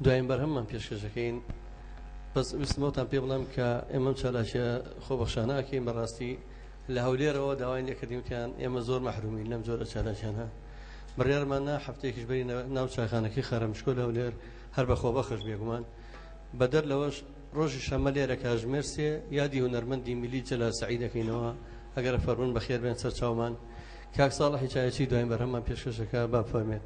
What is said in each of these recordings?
دوایین بەرهەممان پێشکەشەکەین بەس ویستمەوتان پێ بڵێم کە ئێمەم چالاشە خۆبەخشانە ئەکەین بەڕاستی لە هەولێرەوە داوای لێکردیوتیان ئێمە زۆر مەحرومین لەم جۆرە چالاشانە بڕیارمانە هەفتەیەکیش بەری ناو چاخانەکەی خارەمشکۆ لە هەولێر هەر بە خۆبەخش بێگومان بەدەر لەوەش ڕۆژی شەمە لێرە کاژمێر سێ یادی هونەرمەندی میلی جەلال سەعید دەکەینەوە ئەگەر فەرمون بەخێر بێن سەر چاومان کاک ساڵحی چایەچی دوایین بەرهەممان پێشکەشەکە با بفەرمێت.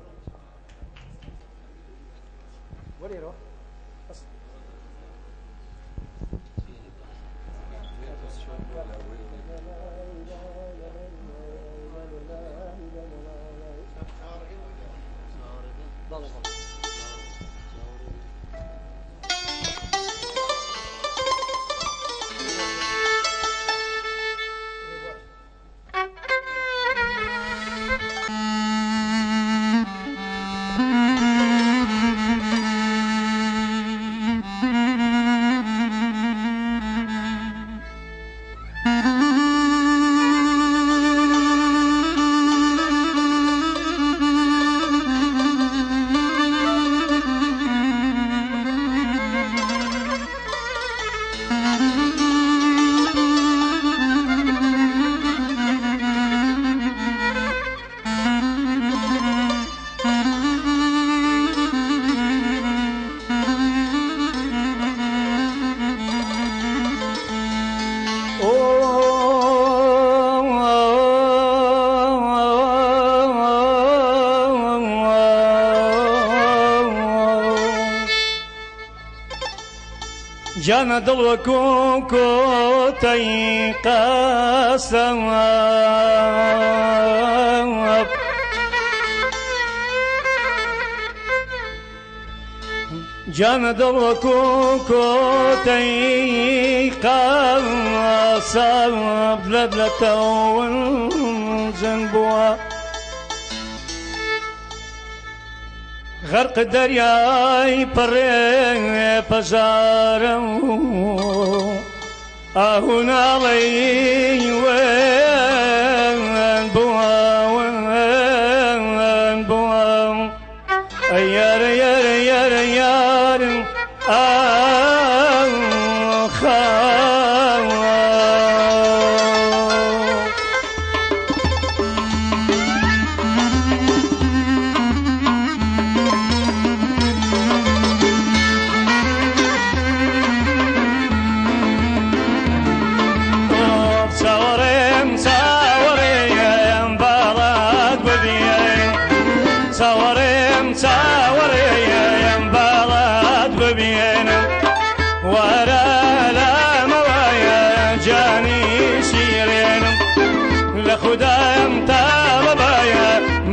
جانا دڵ وەکو کۆتەی قاسەوە جانا دڵ وەکو کۆتەی قاسەوە بلەتەوە جەن بووە غرق دریای پڕێ پەژارە ئاهوناڵی وێن بووە وێن بووە ئەی یارە یارە یارە یارم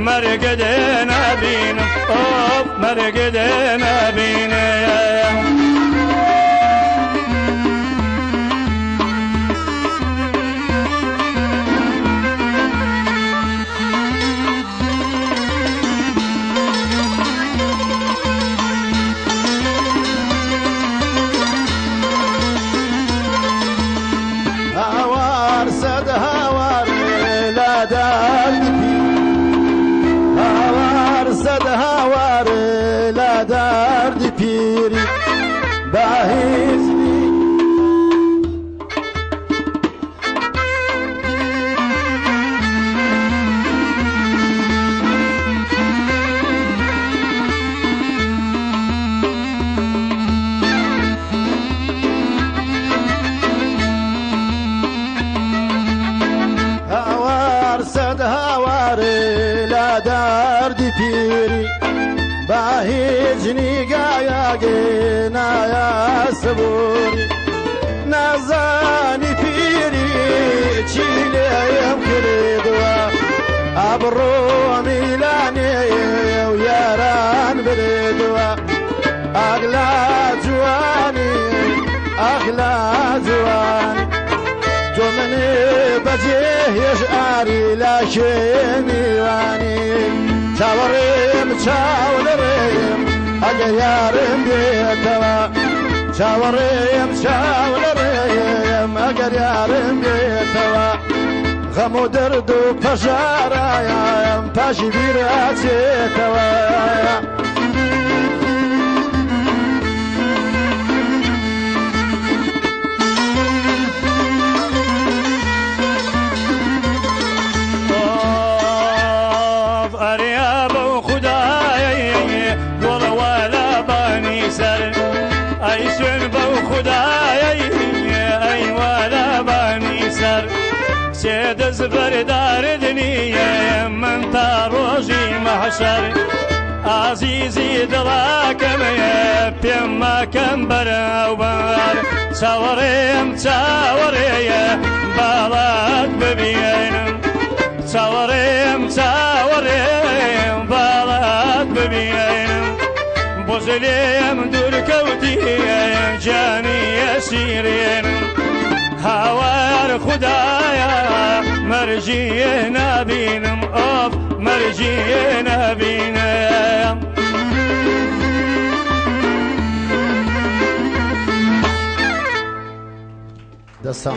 مرقدنا بينا مرقدنا بينا هوار سد هوار لا دال هاوار لا درد پیری باهیزنی هاوار سد هاوار لا درد پیری باهیجنی گایاگینا یا سبوری نازانی پیری چیلیم کردوا ابرو میلانی و یاران بردوا اغلا جوانی اغلا جوانی تو منی بجیهش آری لاشی میوانی چاوریم چاولریم اگه یارم بیتوا چاوریم چاولریم اگر یارم بیتوا غم و درد و پژارایم پاشی بیراتیتوا ئەی سوێن بەو خودایەی ئەی وەلە بانی سەر سێ دەست بەردارت نییە من تا ڕۆژی مەحشەر ئازیزی دڵاکەمەیە پێم مەکەم بەراوبەر چاوەڕێم چاوەڕێیە باڵات ببینم چاوەڕێم چاوەڕێم باڵات ببینم بۆ زلێم دوورکەوتیە جانی ئەسیرێنم هاوار خودایە مەرجیە نابینم ئۆف مەرجیە نابینم دەستان